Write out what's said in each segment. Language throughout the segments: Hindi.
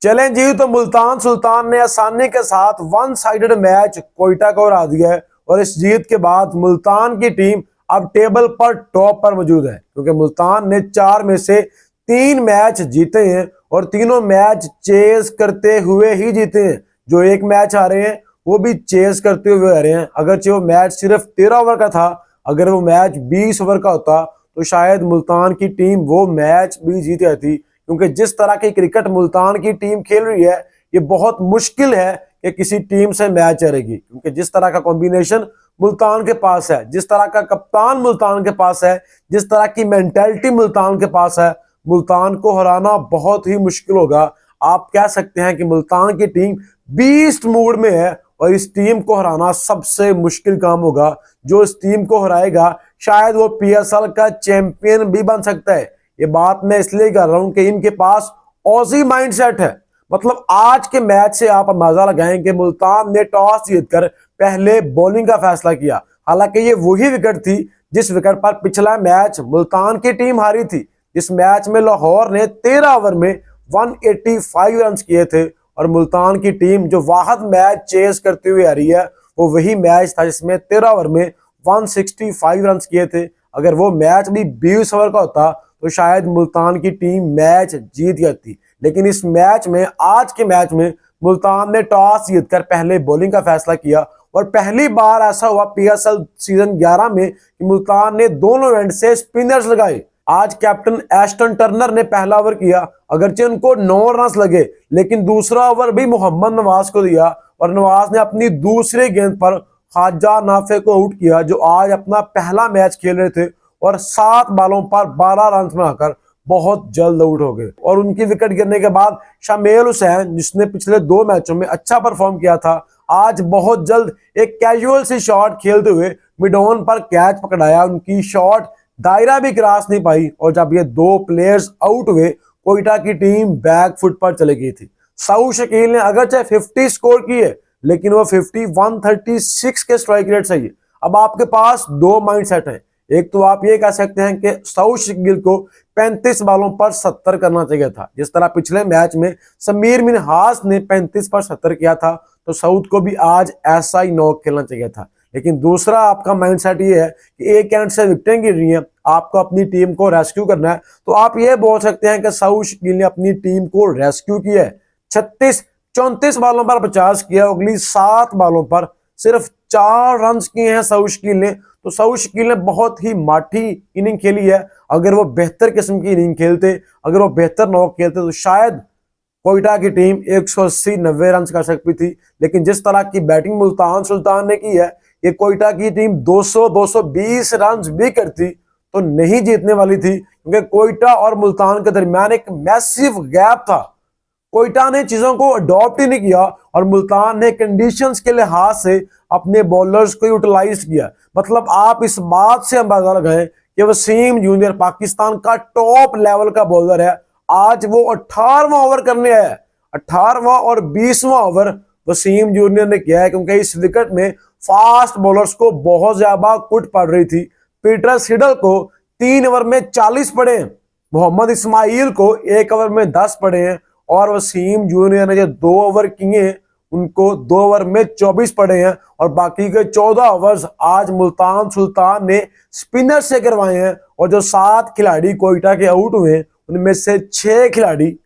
चलें जी, तो मुल्तान सुल्तान ने आसानी के साथ वन साइडेड मैच कोयटा को हरा दिया है और इस जीत के बाद मुल्तान की टीम अब टेबल पर टॉप पर मौजूद है, क्योंकि मुल्तान ने 4 में से 3 मैच जीते हैं और तीनों मैच चेस करते हुए ही जीते हैं। जो एक मैच हारे हैं वो भी चेस करते हुए हारे हैं। अगरचे वो मैच सिर्फ 13 ओवर का था, अगर वो मैच 20 ओवर का होता तो शायद मुल्तान की टीम वो मैच भी जीत जाती, क्योंकि जिस तरह की क्रिकेट मुल्तान की टीम खेल रही है ये बहुत मुश्किल है कि किसी टीम से मैच हारेगी, क्योंकि जिस तरह का कॉम्बिनेशन मुल्तान के पास है, जिस तरह का कप्तान मुल्तान के पास है, जिस तरह की मेंटालिटी मुल्तान के पास है, मुल्तान को हराना बहुत ही मुश्किल होगा। आप कह सकते हैं कि मुल्तान की टीम बीस्ट मूड में है और इस टीम को हराना सबसे मुश्किल काम होगा। जो इस टीम को हराएगा शायद वो पीएसएल का चैंपियन भी बन सकता है। ये बात मैं इसलिए कर रहा हूं कि इनके पास ऑजी माइंडसेट है। मतलब आज के मैच से आप अंदाजा लगाएं कि मुल्तान ने टॉस जीतकर पहले बॉलिंग का फैसला किया। हालांकि ये वही विकेट थी जिस विकेट पर पिछला मैच मुल्तान की टीम हारी थी। इस मैच में लाहौर ने 13 ओवर में 185 रन किए थे और मुल्तान की टीम जो वाहद मैच चेस करते हुए आ रही है वो वही मैच था जिसमें 13 ओवर में 165 रन किए थे। अगर वो मैच भी 20 ओवर का होता तो शायद मुल्तान की टीम मैच जीत जाती, लेकिन इस मैच में, आज के मैच में, मुल्तान ने टॉस जीतकर पहले बॉलिंग का फैसला किया और पहली बार ऐसा हुआ पीएसएल सीजन 11 में कि मुल्तान ने दोनों एंड से स्पिनर्स लगाए। आज कैप्टन एस्टन टर्नर ने पहला ओवर किया, अगरचे उनको 9 रन लगे, लेकिन दूसरा ओवर भी मोहम्मद नवाज को दिया और नवाज ने अपनी दूसरी गेंद पर ख्वाजा नाफे को आउट किया, जो आज अपना पहला मैच खेल रहे थे और 7 बालों पर 12 रन बनाकर बहुत जल्द आउट हो गए। और उनकी विकेट गिरने के बाद शामिल हुसैन, जिसने पिछले 2 मैचों में अच्छा परफॉर्म किया था, आज बहुत जल्द एक कैजुअल सी शॉट खेलते हुए मिड ऑन पर कैच पकड़ाया। उनकी शॉट दायरा भी क्रॉस नहीं पाई और जब ये 2 प्लेयर्स आउट हुए कोयटा की टीम बैक फुट पर चली गई थी। सऊद शकील ने अगरचे 50 स्कोर किए, लेकिन वो 50 136 के स्ट्राइक रेट से ही। अब आपके पास 2 माइंडसेट है। एक तो आप ये कह सकते हैं कि सऊद शकील को 35 बालों पर 70 करना चाहिए था, जिस तरह पिछले मैच में समीर मिन्हास ने 35 पर 70 किया था, तो सऊद को भी आज ऐसा ही नॉक खेलना चाहिए था। लेकिन दूसरा आपका माइंडसेट ये है कि एक एंड से विकेटें गिर रही हैं, आपको अपनी टीम को रेस्क्यू करना है, तो आप ये बोल सकते हैं कि सऊद शकील ने अपनी टीम को रेस्क्यू किया है। 34 बालों पर 50 किया, अगली 7 बालों पर सिर्फ 4 रन किए हैं सऊद शकील ने। तो सऊद शकील ने बहुत ही माठी इनिंग खेली है। अगर वो बेहतर किस्म की इनिंग खेलते, अगर वो बेहतर नॉक खेलते, तो शायद कोयटा की टीम 180-90 रन कर सकती थी। लेकिन जिस तरह की बैटिंग मुल्तान सुल्तान ने की है, ये कोयटा की टीम 200-220 रन भी करती तो नहीं जीतने वाली थी, क्योंकि कोयटा और मुल्तान के दरमियान एक मैसिव गैप था। कोयटा ने चीजों को अडॉप्ट ही नहीं किया और मुल्तान ने कंडीशंस के लिहाज से अपने बॉलर्स को यूटिलाइज किया। मतलब आप इस बात से अंदाजा लगाएं कि वसीम जूनियर पाकिस्तान का टॉप लेवल का बॉलर है। आज वो 18वां ओवर करने आया है। 18वां और 20वां ओवर वसीम जूनियर ने किया है, क्योंकि इस विकेट में फास्ट बॉलर्स को बहुत ज्यादा कुट पड़ रही थी। पीटर सिडल को 3 ओवर में 40 पड़े हैं, मोहम्मद इस्माइल को 1 ओवर में 10 पड़े हैं और वसीम जूनियर ने जो 2 ओवर किए उनको 2 ओवर में 24 पड़े हैं और बाकी के 14 ओवर्स आज मुल्तान सुल्तान ने स्पिनर से करवाए हैं। और जो 7 खिलाड़ी कोयटा के आउट हुए उनमें से 6 खिलाड़ी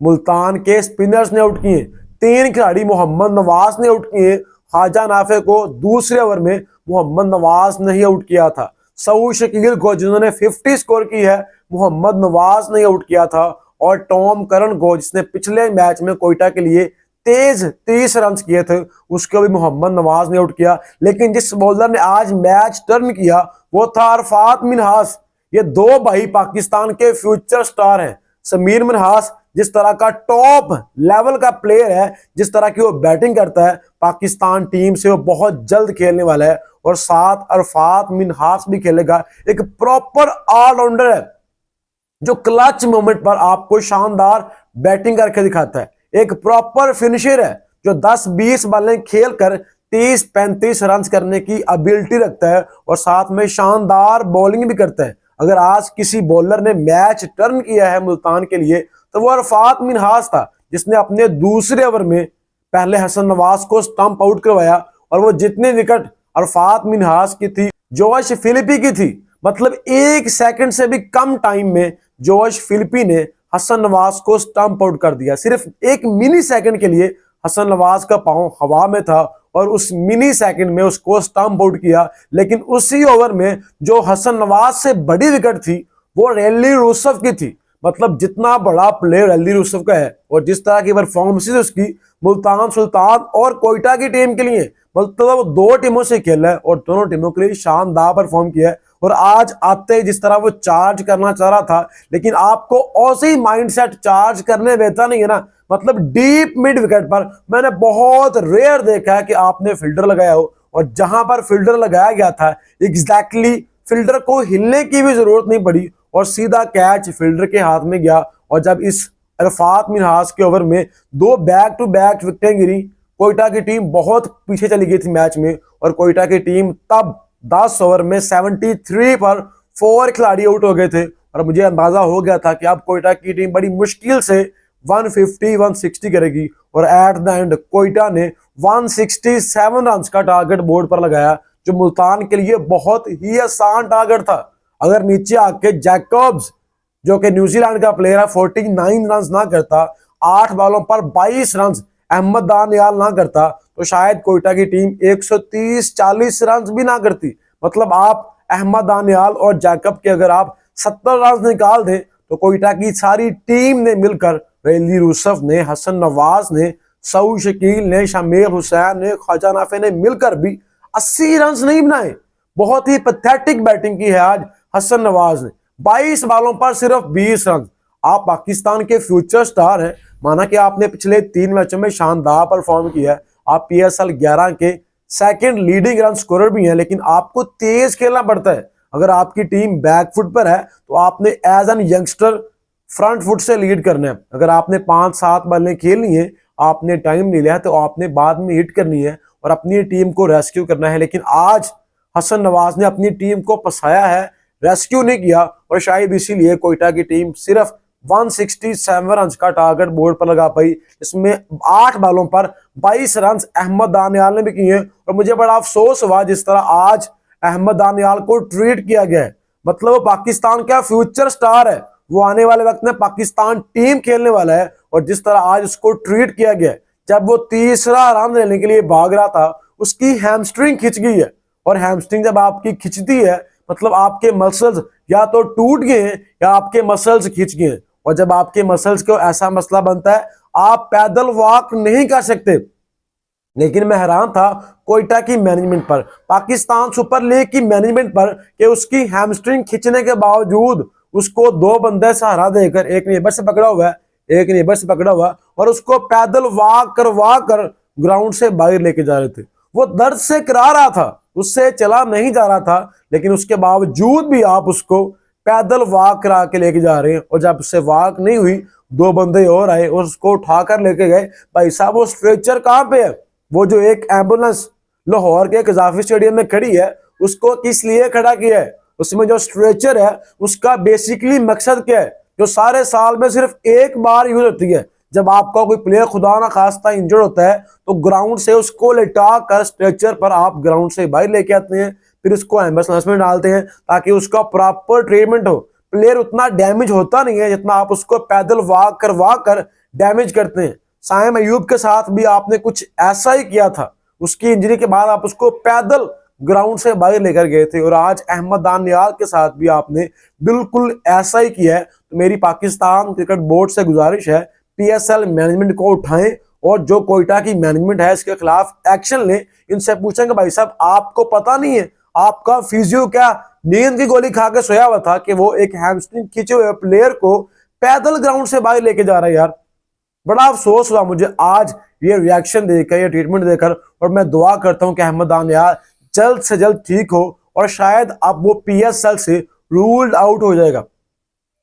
मुल्तान के स्पिनर्स ने आउट किए, 3 खिलाड़ी मोहम्मद नवाज ने आउट किए। ख्वाजा नाफे को दूसरे ओवर में मोहम्मद नवाज ने ही आउट किया था। सऊद शकील को, जिन्होंने 50 स्कोर की है, मोहम्मद नवाज ने आउट किया था। और टॉम करन को, जिसने पिछले मैच में कोयटा के लिए तेज 30 रन किए थे, उसको भी मोहम्मद नवाज ने आउट किया। लेकिन जिस बॉलर ने आज मैच टर्न किया वो था अरफात मिन्हास। ये 2 भाई पाकिस्तान के फ्यूचर स्टार हैं। समीर मिन्हास जिस तरह का टॉप लेवल का प्लेयर है, जिस तरह की वो बैटिंग करता है, पाकिस्तान टीम से वो बहुत जल्द खेलने वाला है। और साथ अरफात मिन्हास भी खेलेगा। एक प्रॉपर ऑलराउंडर है जो क्लच मोमेंट पर आपको शानदार बैटिंग करके दिखाता है। एक प्रॉपर फिनिशर है जो 10-20 बालें खेलकर 30-35 रन करने की एबिलिटी रखता है और साथ में शानदार बॉलिंग भी करता है। अगर आज किसी बॉलर ने मैच टर्न किया है मुल्तान के लिए तो वो अरफात मिन्हास था, जिसने अपने दूसरे ओवर में पहले हसन नवाज को स्टंप आउट करवाया और वो जितनी विकेट अरफात मिन्हास की थी, जोश फिलिपी की थी, मतलब 1 सेकंड से भी कम टाइम में जोश फिलिपी ने हसन नवाज को स्टंप आउट कर दिया। सिर्फ 1 मिली सेकंड के लिए हसन नवाज का पांव हवा में था और उस मिली सेकंड में उसको स्टंप आउट किया। लेकिन उसी ओवर में जो हसन नवाज से बड़ी विकेट थी वो रैली रूसफ की थी। मतलब जितना बड़ा प्लेयर रैली रूसफ का है और जिस तरह की परफॉर्मेंस उसकी मुल्तान सुल्तान और कोयटा की टीम के लिए, मतलब वो 2 टीमों से खेला है और दोनों टीमों के लिए शानदार परफॉर्म किया है। और आज आते ही जिस तरह वो चार्ज करना चाह रहा था, लेकिन आपको ऐसे ही माइंडसेट चार्ज करने देता नहीं है ना। मतलब डीप मिड विकेट पर मैंने बहुत रेयर देखा है कि आपने फील्डर लगाया हो और जहां पर फील्डर लगाया गया था एग्जैक्टली फील्डर को हिलने की भी जरूरत नहीं पड़ी और सीधा कैच फील्डर के हाथ में गया। और जब इस अरफात मिन्हास के ओवर में 2 बैक टू बैक विकेटें गिरी, कोयटा की टीम बहुत पीछे चली गई थी मैच में और कोयटा की टीम तब 10 ओवर में 73 पर 4 खिलाड़ी आउट हो गए थे और मुझे अंदाजा हो गया था कि अब कोयटा की टीम बड़ी मुश्किल से 150-160 करेगी। और एट द एंड कोयटा ने 167 रन का टारगेट बोर्ड पर लगाया, जो मुल्तान के लिए बहुत ही आसान टारगेट था। अगर नीचे आके जैकब्स जो कि न्यूजीलैंड का प्लेयर है 49 रन ना करता, 8 बॉलों पर 22 रन अहमद दानियाल ना करता, तो शायद कोयटा की टीम 130-40 रन भी ना करती। मतलब आप अहमद दानियाल और जैकब के अगर आप 70 रन निकाल दें तो कोयटा की सारी टीम ने मिलकर, रैली रूसफ ने, हसन नवाज ने, सऊ शकील ने, शमीर हुसैन ने, ख्वाजा नाफे ने मिलकर भी 80 रन नहीं बनाए। बहुत ही पैथेटिक बैटिंग की है आज हसन नवाज ने, 22 बॉलों पर सिर्फ 20 रन। आप पाकिस्तान के फ्यूचर स्टार हैं, माना कि आपने पिछले 3 मैचों में शानदार परफॉर्म किया है, आप PSL 11 के सेकंड लीडिंग रन स्कोरर भी हैं, लेकिन आपको तेज खेलना पड़ता है। अगर आपकी टीम बैक फुट पर है तो आपने as an youngster front foot से लीड करना है। अगर आपने 5-7 बल्लें खेलनी है, आपने टाइम नहीं लिया है, तो आपने बाद में हिट करनी है और अपनी टीम को रेस्क्यू करना है। लेकिन आज हसन नवाज ने अपनी टीम को फंसाया है, रेस्क्यू नहीं किया और शायद इसीलिए कोयटा की टीम सिर्फ 167 रन का टारगेट बोर्ड पर लगा पाई। इसमें 8 बॉलों पर 22 रन अहमद दानियाल ने भी किए और मुझे बड़ा अफसोस हुआ जिस तरह आज अहमद दानियाल को ट्रीट किया गया है। मतलब वो पाकिस्तान का फ्यूचर स्टार है, वो आने वाले वक्त में पाकिस्तान टीम खेलने वाला है और जिस तरह आज उसको ट्रीट किया गया है, जब वो तीसरा रन लेने के लिए भाग रहा था उसकी हैमस्ट्रिंग खिंच गई है। और हैमस्ट्रिंग जब आपकी खिंचती है मतलब आपके मसल्स या तो टूट गए हैं या आपके मसल्स खिंच गए हैं। और जब आपके मसल्स को ऐसा मसला बनता है आप पैदल वॉक नहीं कर सकते। लेकिन मैं हैरान था कोयटा की मैनेजमेंट पर, पाकिस्तान सुपर लीग की मैनेजमेंट पर, कि उसकी हैमस्ट्रिंग खींचने के बावजूद उसको 2 बंदे सहारा देकर, एक नेबर से पकड़ा हुआ है, एक नेबर से पकड़ा हुआ, और उसको पैदल वॉक करवा कर ग्राउंड से बाहर लेके जा रहे थे। वो दर्द से करा रहा था, उससे चला नहीं जा रहा था, लेकिन उसके बावजूद भी आप उसको पैदल वॉक करा के लेके जा रहे हैं। और जब उससे वॉक नहीं हुई 2 बंदे और आए और उसको उठाकर लेके गए। भाई साहब वो स्ट्रेचर कहाँ पे है? वो जो एक एम्बुलेंस लाहौर के कजाफी स्टेडियम में खड़ी है उसको किस लिए खड़ा किया है? उसमें जो स्ट्रेचर है उसका बेसिकली मकसद क्या है, जो सारे साल में सिर्फ एक बार यूज होती है? जब आपका कोई प्लेयर खुदा ना खास्ता इंजर्ड होता है तो ग्राउंड से उसको लेटा कर स्ट्रेचर पर आप ग्राउंड से बाहर लेके आते हैं, फिर उसको एम्बुलेंस में डालते हैं ताकि उसका प्रॉपर ट्रीटमेंट हो। प्लेयर उतना डैमेज होता नहीं है जितना आप उसको पैदल वॉक करवा कर डैमेज करते हैं। साइम अयूब के साथ भी आपने कुछ ऐसा ही किया था, उसकी इंजरी के बाद आप उसको पैदल ग्राउंड से बाहर लेकर गए थे। और आज अहमद दानियाल के साथ भी आपने बिल्कुल ऐसा ही किया है। तो मेरी पाकिस्तान क्रिकेट बोर्ड से गुजारिश है PSL मैनेजमेंट को उठाएं और जो कोयटा की मैनेजमेंट है इसके खिलाफ एक्शन लें। इनसे पूछेंगे भाई साहब आपको पता नहीं है, आपका फिजियो क्या नींद की गोली खा के सोया हुआ था कि वो एक हैमस्ट्रिंग खींचे हुए प्लेयर को पैदल ग्राउंड से बाहर लेके जा रहा है? यार बड़ा अफसोस हुआ मुझे आज ये रिएक्शन देखकर, ये ट्रीटमेंट देखकर। और मैं दुआ करता हूं कि अहमद दानियाल जल्द से जल्द ठीक हो और शायद अब वो PSL से रूल्ड आउट हो जाएगा।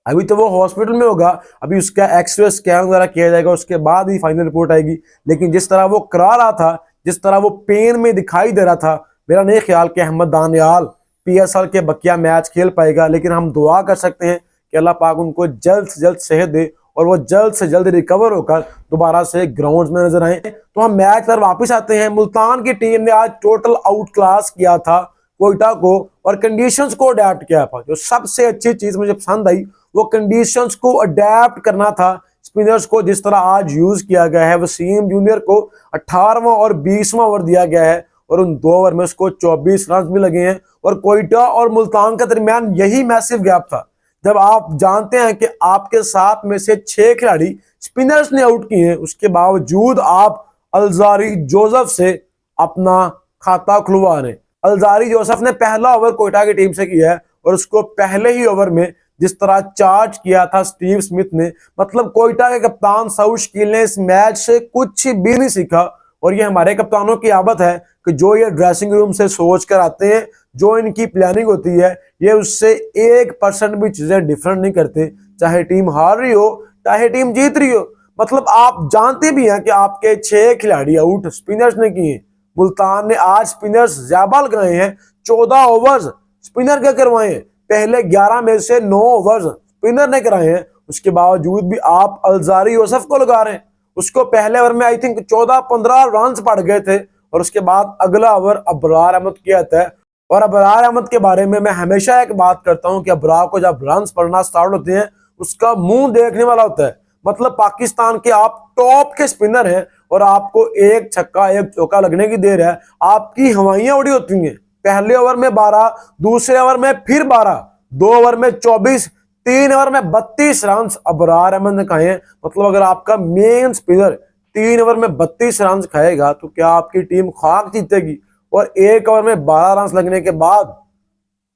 अभी तो वो हॉस्पिटल में होगा, अभी उसका एक्सरे स्कैन वगैरह किया जाएगा, उसके बाद ही फाइनल रिपोर्ट आएगी। लेकिन जिस तरह वो करा रहा था, जिस तरह वो पेन में दिखाई दे रहा था, मेरा नहीं ख्याल कि अहमद दानियाल PSL के बकिया मैच खेल पाएगा। लेकिन हम दुआ कर सकते हैं कि अल्लाह पाक उनको जल्द से जल्द सेहत दे और वो जल्द से जल्द रिकवर होकर दोबारा से ग्राउंड में नजर आए। तो हम मैच पर वापस आते हैं। मुल्तान की टीम ने आज टोटल आउट क्लास किया था कोयटा को और कंडीशंस को अडेप्ट किया था। जो सबसे अच्छी चीज मुझे पसंद आई वो कंडीशंस को अडेप्ट करना था। स्पिनर्स को जिस तरह आज यूज किया गया है, वसीम जूनियर को 18वां और 20वां ओवर दिया गया है और उन 2 ओवर में उसको 24 रन भी लगे हैं। और कोयटा और मुल्तान के दरमियान यही मैसिव गैप था। जब आप जानते हैं कि आपके 7 में से 6 खिलाड़ी स्पिनर्स ने आउट किए हैं, उसके बावजूद आप अलजारी जोसेफ से अपना खाता खुलवा रहे हैं। अलजारी जोसेफ ने पहला ओवर कोयटा की टीम से किया है और उसको पहले ही ओवर में जिस तरह चार्ज किया था स्टीव स्मिथ ने, मतलब कोयटा के कप्तान सऊद शकील ने इस मैच से कुछ भी नहीं सीखा। और ये हमारे कप्तानों की आदत है कि जो ये ड्रेसिंग रूम से सोच कर आते हैं, जो इनकी प्लानिंग होती है, ये उससे 1% भी चीजें डिफरेंट नहीं करते, चाहे टीम हार रही हो चाहे टीम जीत रही हो। मतलब आप जानते भी हैं कि आपके 6 खिलाड़ी आउट स्पिनर्स ने किए। मुल्तान ने आज स्पिनर्स ज्यादा लगाए हैं, 14 ओवर्स स्पिनर के करवाए हैं। पहले 11 में से 9 ओवर्स स्पिनर ने कराए हैं। उसके बावजूद भी आप अलजारी योसेफ को लगा रहे हैं। उसको पहले ओवर में आई थिंक 14-15 रन पड़ गए थे और उसके बाद अगला ओवर अबरार अहमद किया था। और अबरार अहमद के बारे में मैं हमेशा एक बात करता हूं कि अबरार को जब रन पड़ना स्टार्ट होते हैं उसका मुंह देखने वाला होता है। मतलब पाकिस्तान के आप टॉप के स्पिनर हैं और आपको एक छक्का एक चौका लगने की देर है, आपकी हवाइयां उड़ी होती हैं। पहले ओवर में 12, दूसरे ओवर में फिर 12, 2 ओवर में 24, 3 ओवर में 32 रन अबरार अहमद ने खाए हैं। मतलब अगर आपका मेन स्पिनर 3 ओवर में 32 रन खाएगा तो क्या आपकी टीम खाक जीतेगी। और 1 ओवर में 12 रन लगने के बाद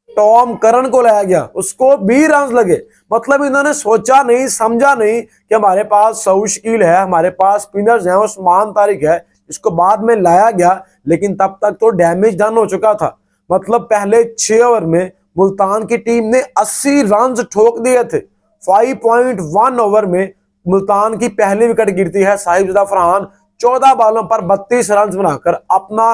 टॉम करन को लाया गया, उसको भी रन लगे। मतलब इन्होंने सोचा नहीं समझा नहीं कि हमारे पास सऊद शकील है, हमारे पास स्पिनर्स हैं, उस्मान तारिक है, इसको बाद में लाया गया लेकिन तब तक तो डैमेज डन हो चुका था। मतलब पहले 6 ओवर में मुल्तान की टीम ने 80 रन ठोक दिए थे। 5.1 ओवर में मुल्तान की पहली विकेट गिरती है। साहिबजादा फरहान 14 बॉलों पर 32 रन बनाकर अपना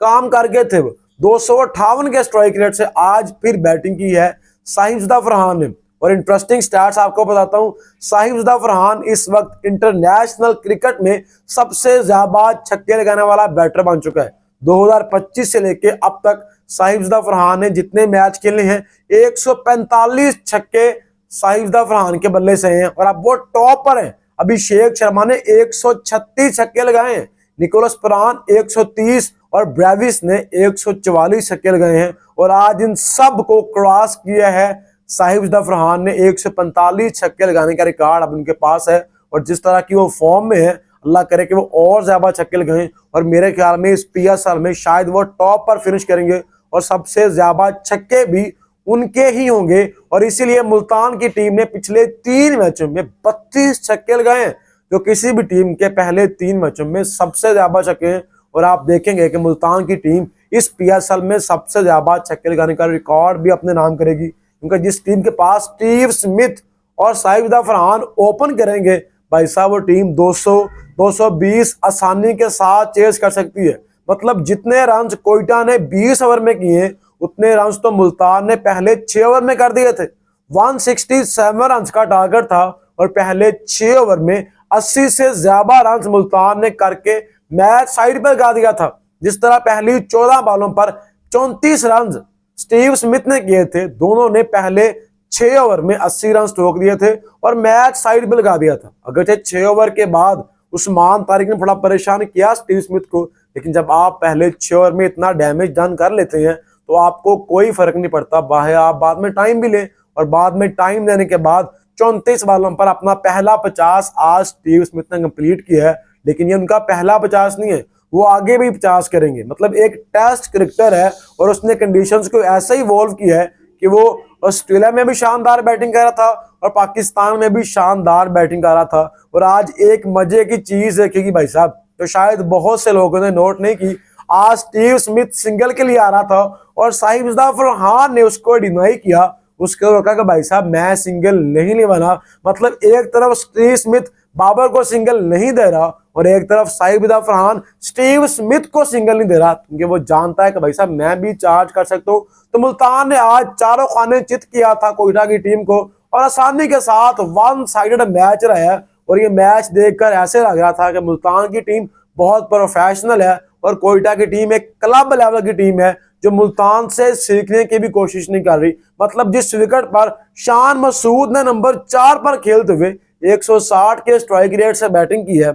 काम कर गए थे। 258 के स्ट्राइक रेट से आज फिर बैटिंग की है साहिबजादा फरहान ने। और इंटरेस्टिंग स्टैट्स आपको बताता हूं, साहिबजादा फरहान इस वक्त इंटरनेशनल क्रिकेट में सबसे ज्यादा छक्के लगाने वाला बैटर बन चुका है। 2025 से लेके अब तक साहिबजादा फरहान ने जितने मैच खेले हैं 145 छक्के साहिबजादा फरहान के बल्ले से हैं और अब वो टॉप पर हैं। अभिषेक शर्मा ने 136 छक्के लगाए हैं, निकोलस पुरान 130 और ब्रेविस ने 144 छक्के लगाए हैं। और आज इन सब को क्रॉस किया है साहिबजादा फरहान ने। 145 छक्के लगाने का रिकॉर्ड अब उनके पास है। और जिस तरह की वो फॉर्म में है, अल्लाह करे कि वो और ज्यादा छक्के लगाएं और मेरे ख्याल में इस PSL में शायद वो टॉप पर फिनिश करेंगे और सबसे ज्यादा छक्के भी उनके ही होंगे। और इसीलिए मुल्तान की टीम ने पिछले 3 मैचों में 32 छक्के लगाए हैं, जो किसी भी टीम के पहले 3 मैचों में सबसे ज्यादा छक्के हैं। और आप देखेंगे कि मुल्तान की टीम इस PSL में सबसे ज्यादा छक्के लगाने का रिकॉर्ड भी अपने नाम करेगी, क्योंकि जिस टीम के पास स्टीव स्मिथ और साहिबजादा फरहान ओपन करेंगे, भाई साहब वो टीम 200-220 आसानी के साथ चेस कर सकती है। मतलब जितने रन कोयटा ने 20 ओवर में किए उतने रन तो मुल्तान ने पहले 6 ओवर में कर दिए थे। 167 रन का टारगेट था और पहले 6 ओवर में 80 से ज्यादा रन मुल्तान ने करके मैच साइड पर लगा दिया था। जिस तरह पहली 14 बॉलों पर 34 रन स्टीव स्मिथ ने किए थे, दोनों ने पहले 6 ओवर में 80 रन ठोक दिए थे और मैच साइड पे लगा दिया था। अगर 6 ओवर के बाद उस्मान तारिक ने थोड़ा परेशान किया स्टीव स्मिथ को, लेकिन जब आप पहले 6 ओवर में इतना डैमेज डन कर लेते हैं तो आपको कोई फर्क नहीं पड़ता, बाहे आप बाद में टाइम भी लें। और बाद में टाइम देने के बाद 34 बॉलों पर अपना पहला 50 आज स्टीव स्मिथ ने कंप्लीट किया है। लेकिन ये उनका पहला 50 नहीं है, वो आगे भी 50 करेंगे। मतलब एक टेस्ट क्रिकेटर है और उसने कंडीशंस को ऐसे ही इवॉल्व किया है कि वो ऑस्ट्रेलिया में भी शानदार बैटिंग कर रहा था और पाकिस्तान में भी शानदार बैटिंग कर रहा था। और आज एक मजे की चीज देखेगी भाई साहब, तो शायद बहुत से लोगों ने नोट नहीं की, आज स्टीव स्मिथ सिंगल के लिए आ रहा था और साहिबजादा फरहान ने उसको डिनाई किया, उसको रोका कि भाई साहब मैं सिंगल नहीं लेवाना। मतलब एक तरफ स्टीव स्मिथ बाबर को सिंगल नहीं दे रहा और एक तरफ साहिबजादा फरहान स्टीव स्मिथ को सिंगल नहीं दे रहा, क्योंकि वो जानता है कि भाई साहब मैं भी चार्ज कर सकता हूँ। तो मुल्तान ने आज चारों खाने चित किया था कोयटा की टीम को और आसानी के साथ वन साइडेड मैच रहा है। और ये मैच देखकर ऐसे लग रहा था कि मुल्तान की टीम बहुत प्रोफेशनल है और कोयटा की टीम एक क्लब लेवल की टीम है जो मुल्तान से सीखने की भी कोशिश नहीं कर रही। मतलब जिस विकेट पर शान मसूद ने नंबर 4 पर खेलते हुए 160 के स्ट्राइक रेट से बैटिंग की है,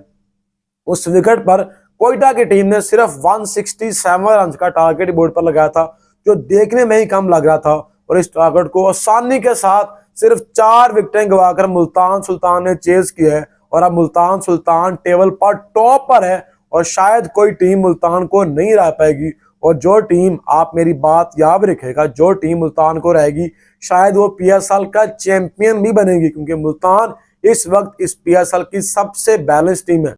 उस विकेट पर कोयटा की टीम ने सिर्फ 167 रन का टारगेट बोर्ड पर लगाया था, जो देखने में ही कम लग रहा था। और इस टारगेट को आसानी के साथ सिर्फ 4 विकेटें गवाकर मुल्तान सुल्तान ने चेज किया है। और अब मुल्तान सुल्तान टेबल पर टॉप पर है और शायद कोई टीम मुल्तान को नहीं रह पाएगी। और जो टीम, आप मेरी बात याद रखेगा, जो टीम मुल्तान को रहेगी शायद वो PSL का चैंपियन भी बनेगी, क्योंकि मुल्तान इस वक्त इस PSL की सबसे बैलेंस टीम है।